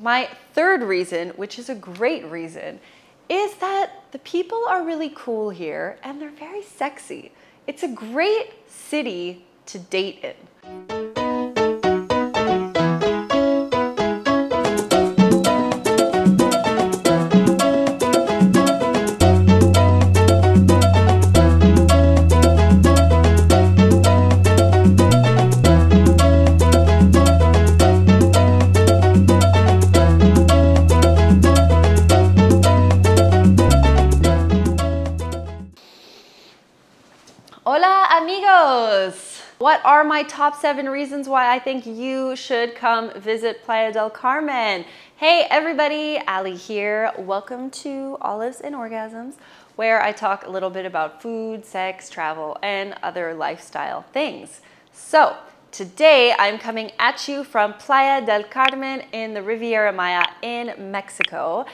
My third reason, which is a great reason, is that the people are really cool here and they're very sexy. It's a great city to date in. Hola amigos! What are my top 7 reasons why I think you should come visit Playa del Carmen? Hey everybody, Ali here. Welcome to Olives and Orgasms, where I talk a little bit about food, sex, travel, and other lifestyle things. So today I'm coming at you from Playa del Carmen in the Riviera Maya in Mexico.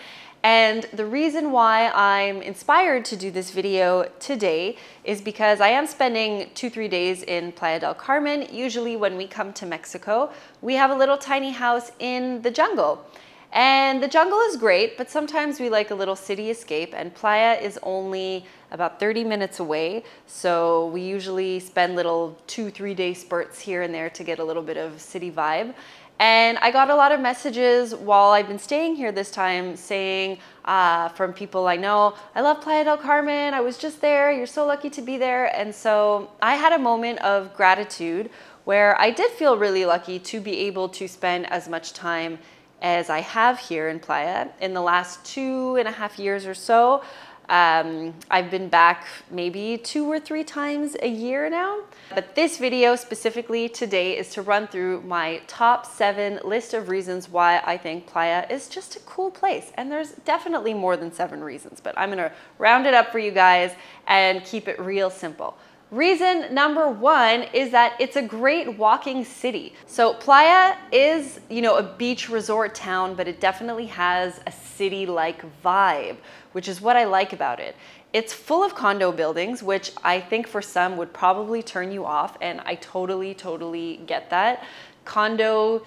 And the reason why I'm inspired to do this video today is because I am spending 2-3 days in Playa del Carmen. Usually when we come to Mexico, we have a little tiny house in the jungle. And the jungle is great, but sometimes we like a little city escape, and Playa is only about 30 minutes away. So we usually spend little 2-3 day spurts here and there to get a little bit of city vibe. And I got a lot of messages while I've been staying here this time saying from people I know, I love Playa del Carmen, I was just there, you're so lucky to be there. And so I had a moment of gratitude where I did feel really lucky to be able to spend as much time as I have here in Playa. In the last 2.5 years or so, I've been back maybe 2 or 3 times a year now. But this video specifically today is to run through my top 7 list of reasons why I think Playa is just a cool place. And there's definitely more than 7 reasons, but I'm gonna round it up for you guys and keep it real simple. Reason number 1 is that it's a great walking city. So Playa is, a beach resort town, but it definitely has a city-like vibe, which is what I like about it. It's full of condo buildings, which I think for some would probably turn you off, and I totally get that. Condo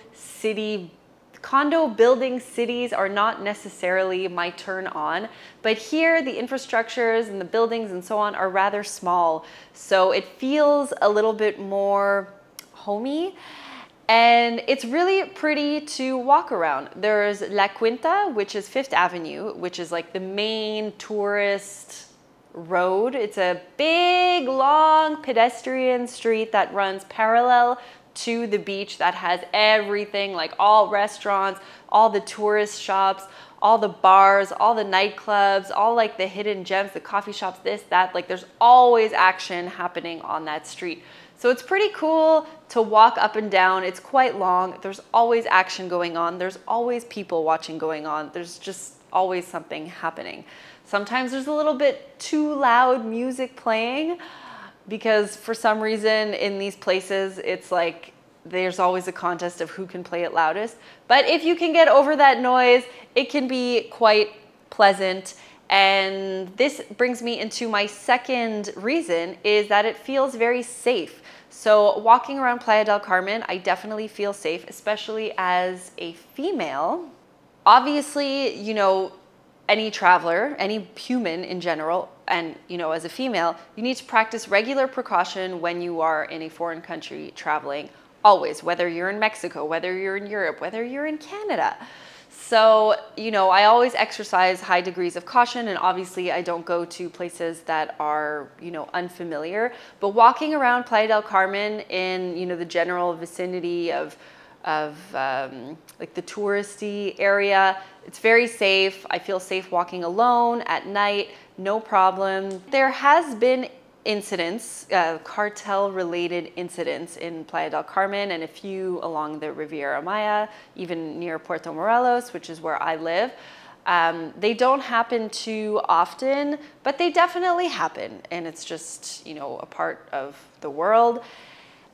building cities are not necessarily my turn on, but here the infrastructures and the buildings and so on are rather small, so it feels a little bit more homey. And it's really pretty to walk around. There's La Quinta, which is 5th Avenue, which is like the main tourist road. It's a big, long pedestrian street that runs parallel to the beach that has everything, like all restaurants, all the tourist shops, all the bars, all the nightclubs, all like the hidden gems, the coffee shops, this, that, like there's always action happening on that street. So it's pretty cool to walk up and down. It's quite long. There's always action going on. There's always people watching going on. There's just always something happening. Sometimes there's a little bit too loud music playing because for some reason in these places, it's like there's always a contest of who can play it loudest. But if you can get over that noise, it can be quite pleasant. And this brings me into my second reason, is that it feels very safe. So walking around Playa del Carmen, I definitely feel safe, especially as a female. Obviously, any traveler, any human in general, and as a female, you need to practice regular precaution when you are in a foreign country traveling, always, whether you're in Mexico, whether you're in Europe, whether you're in Canada. So, I always exercise high degrees of caution, and obviously I don't go to places that are, unfamiliar. But walking around Playa del Carmen in, the general vicinity of like the touristy area, it's very safe. I feel safe walking alone at night, no problem. There has been incidents, cartel-related incidents in Playa del Carmen and a few along the Riviera Maya, even near Puerto Morelos, which is where I live. They don't happen too often, but they definitely happen, and it's just, a part of the world.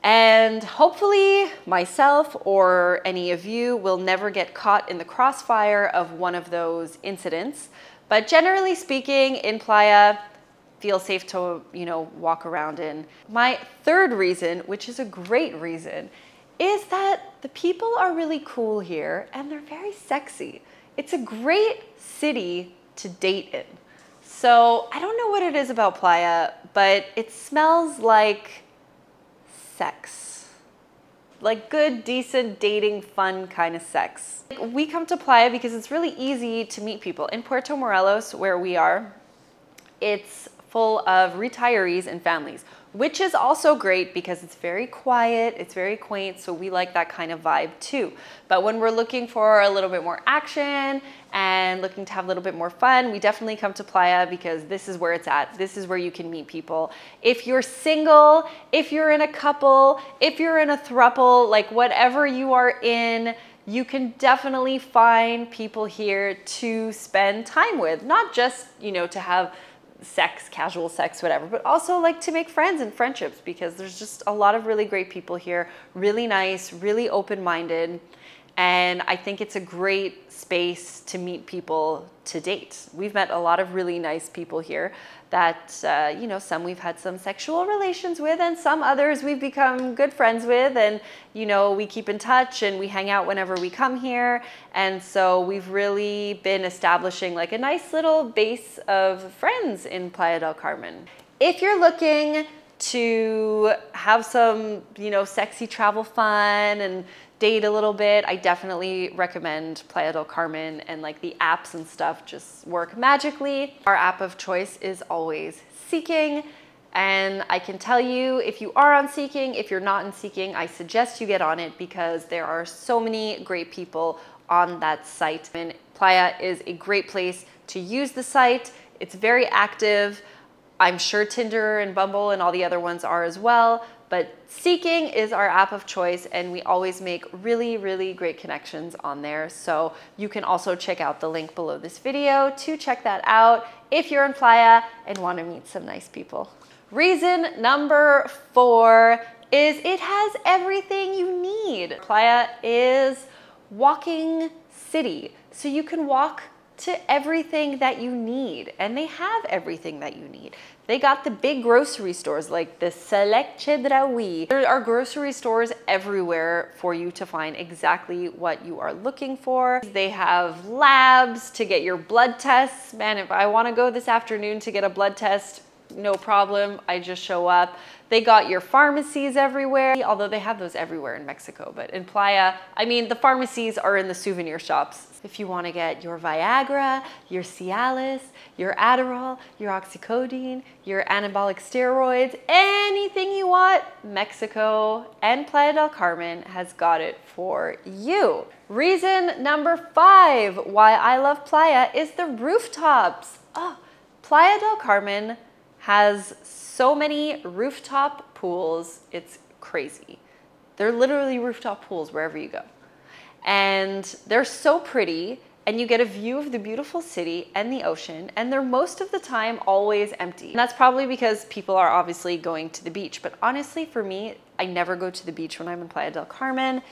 And hopefully myself or any of you will never get caught in the crossfire of one of those incidents. But generally speaking, in Playa, feel safe to, walk around in. My third reason, which is a great reason, is that the people are really cool here and they're very sexy. It's a great city to date in. So I don't know what it is about Playa, but it smells like sex. Like good, decent, dating, fun kind of sex. We come to Playa because it's really easy to meet people. In Puerto Morelos, where we are, it's full of retirees and families, which is also great because it's very quiet, it's very quaint, so we like that kind of vibe too. But when we're looking for a little bit more action and looking to have a little bit more fun, we definitely come to Playa because this is where it's at. This is where you can meet people. If you're single, if you're in a couple, if you're in a throuple, like whatever you are in, you can definitely find people here to spend time with. Not just, you know, to have sex, casual sex, whatever, but also like to make friends and friendships because there's just a lot of really great people here, really nice, really open-minded. And I think it's a great space to meet people to date. We've met a lot of really nice people here that, you know, some we've had some sexual relations with and some others we've become good friends with. And, you know, we keep in touch and we hang out whenever we come here. And so we've really been establishing like a nice little base of friends in Playa del Carmen. If you're looking to have some, you know, sexy travel fun and date a little bit, I definitely recommend Playa del Carmen, and like the apps and stuff just work magically. Our app of choice is always Seeking, and I can tell you if you are on Seeking, if you're not in Seeking, I suggest you get on it because there are so many great people on that site. And Playa is a great place to use the site. It's very active. I'm sure Tinder and Bumble and all the other ones are as well, but Seeking is our app of choice and we always make really, really great connections on there. So you can also check out the link below this video to check that out if you're in Playa and want to meet some nice people. Reason number 4 is it has everything you need. Playa is walking city, so you can walk to everything that you need, and they have everything that you need. They got the big grocery stores like the Select Chedraui. There are grocery stores everywhere for you to find exactly what you are looking for. They have labs to get your blood tests. Man, if I want to go this afternoon to get a blood test, no problem, I just show up. They got your pharmacies everywhere, although they have those everywhere in Mexico, but in Playa, I mean, the pharmacies are in the souvenir shops. If you want to get your Viagra, your Cialis, your Adderall, your Oxycodone, your anabolic steroids, anything you want, Mexico and Playa del Carmen has got it for you. Reason number 5 why I love Playa is the rooftops. Oh, Playa del Carmen has so many rooftop pools, it's crazy. They're literally rooftop pools wherever you go. And they're so pretty, and you get a view of the beautiful city and the ocean, and they're most of the time always empty. And that's probably because people are obviously going to the beach, but honestly for me, I never go to the beach when I'm in Playa del Carmen.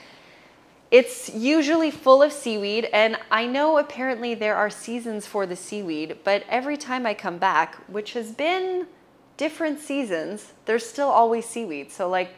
It's usually full of seaweed, and I know apparently there are seasons for the seaweed, but every time I come back, which has been different seasons, there's still always seaweed. So like,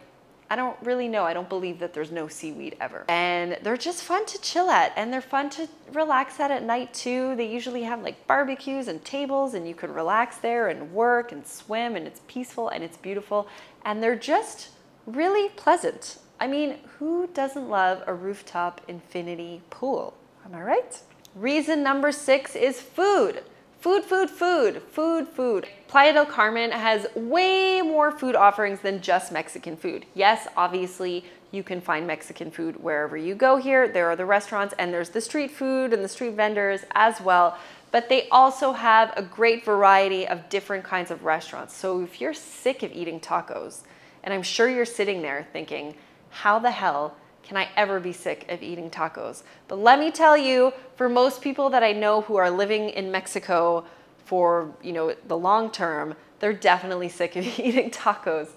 I don't really know. I don't believe that there's no seaweed ever. And they're just fun to chill at, and they're fun to relax at night too. They usually have like barbecues and tables, and you can relax there and work and swim, and it's peaceful and it's beautiful. And they're just really pleasant. I mean, who doesn't love a rooftop infinity pool? Am I right? Reason number 6 is food. Food, food, food, food, food. Playa del Carmen has way more food offerings than just Mexican food. Yes, obviously you can find Mexican food wherever you go here. There are the restaurants and there's the street food and the street vendors as well. But they also have a great variety of different kinds of restaurants. So if you're sick of eating tacos, and I'm sure you're sitting there thinking, how the hell can I ever be sick of eating tacos? But let me tell you, for most people that I know who are living in Mexico for, you know, the long term, they're definitely sick of eating tacos.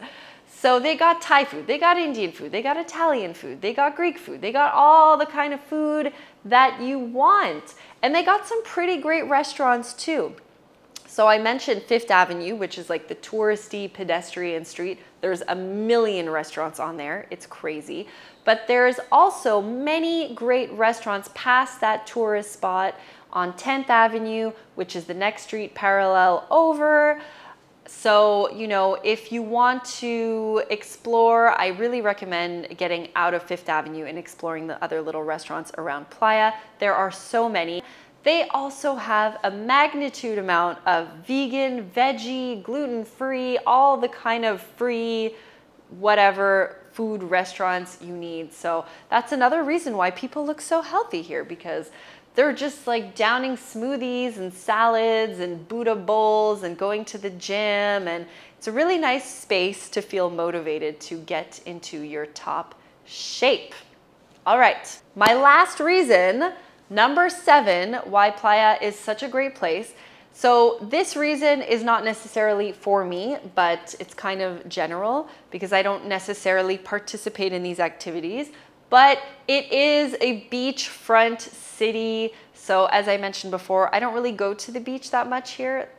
So they got Thai food, they got Indian food, they got Italian food, they got Greek food, they got all the kind of food that you want. And they got some pretty great restaurants too. So I mentioned Fifth Avenue, which is like the touristy pedestrian street. There's a million restaurants on there. It's crazy. But there's also many great restaurants past that tourist spot on 10th Avenue, which is the next street parallel over. So, you know, if you want to explore, I really recommend getting out of Fifth Avenue and exploring the other little restaurants around Playa. There are so many. They also have a magnitude amount of vegan, veggie, gluten-free, all the kind of free, whatever food restaurants you need. So that's another reason why people look so healthy here, because they're just like downing smoothies and salads and Buddha bowls and going to the gym. And it's a really nice space to feel motivated to get into your top shape. All right, my last reason, number 7, why Playa is such a great place. So this reason is not necessarily for me, but it's kind of general because I don't necessarily participate in these activities. But it is a beachfront city. So as I mentioned before, I don't really go to the beach that much here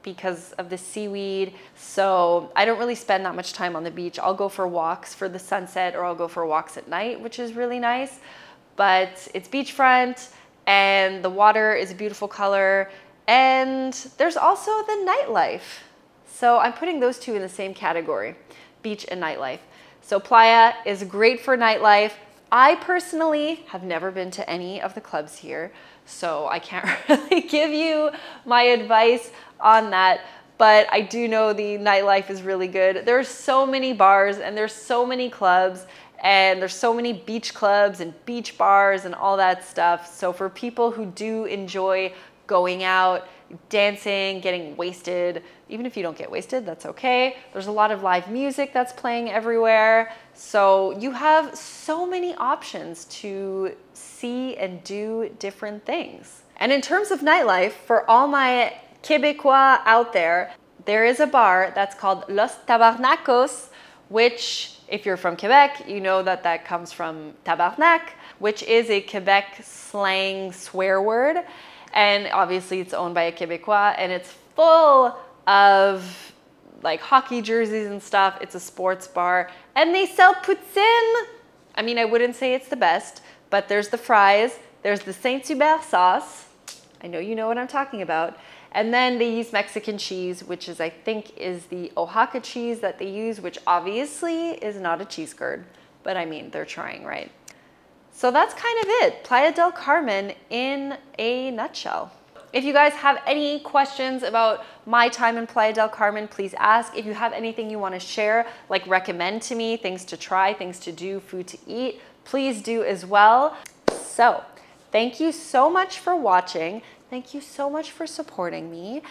because of the seaweed. So I don't really spend that much time on the beach. I'll go for walks for the sunset, or I'll go for walks at night, which is really nice. But it's beachfront and the water is a beautiful color. And there's also the nightlife. So I'm putting those two in the same category, beach and nightlife. So Playa is great for nightlife. I personally have never been to any of the clubs here, so I can't really give you my advice on that, but I do know the nightlife is really good. There's so many bars and there's so many clubs, and there's so many beach clubs and beach bars and all that stuff. So for people who do enjoy going out, dancing, getting wasted, even if you don't get wasted, that's okay. There's a lot of live music that's playing everywhere. So you have so many options to see and do different things. And in terms of nightlife, for all my Québécois out there, there is a bar that's called Los Tabernacos, which if you're from Quebec, you know that that comes from tabarnak, which is a Quebec slang swear word. And obviously it's owned by a Québécois, and it's full of like hockey jerseys and stuff. It's a sports bar and they sell poutine. I mean, I wouldn't say it's the best, but there's the fries, there's the Saint-Hubert sauce. I know you know what I'm talking about. And then they use Mexican cheese, which is, I think, is the Oaxaca cheese that they use, which obviously is not a cheese curd, but I mean, they're trying, right? So that's kind of it, Playa del Carmen in a nutshell. If you guys have any questions about my time in Playa del Carmen, please ask. If you have anything you want to share, like recommend to me, things to try, things to do, food to eat, please do as well. So thank you so much for watching. Thank you so much for supporting me.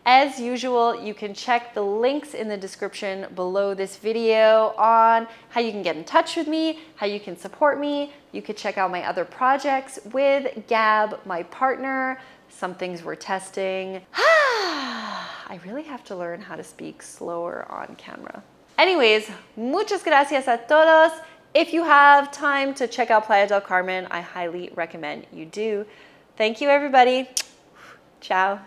As usual, you can check the links in the description below this video on how you can get in touch with me, how you can support me. You could check out my other projects with Gab, my partner, some things we're testing. I really have to learn how to speak slower on camera. Anyways, muchas gracias a todos. If you have time to check out Playa del Carmen, I highly recommend you do. Thank you, everybody. Ciao.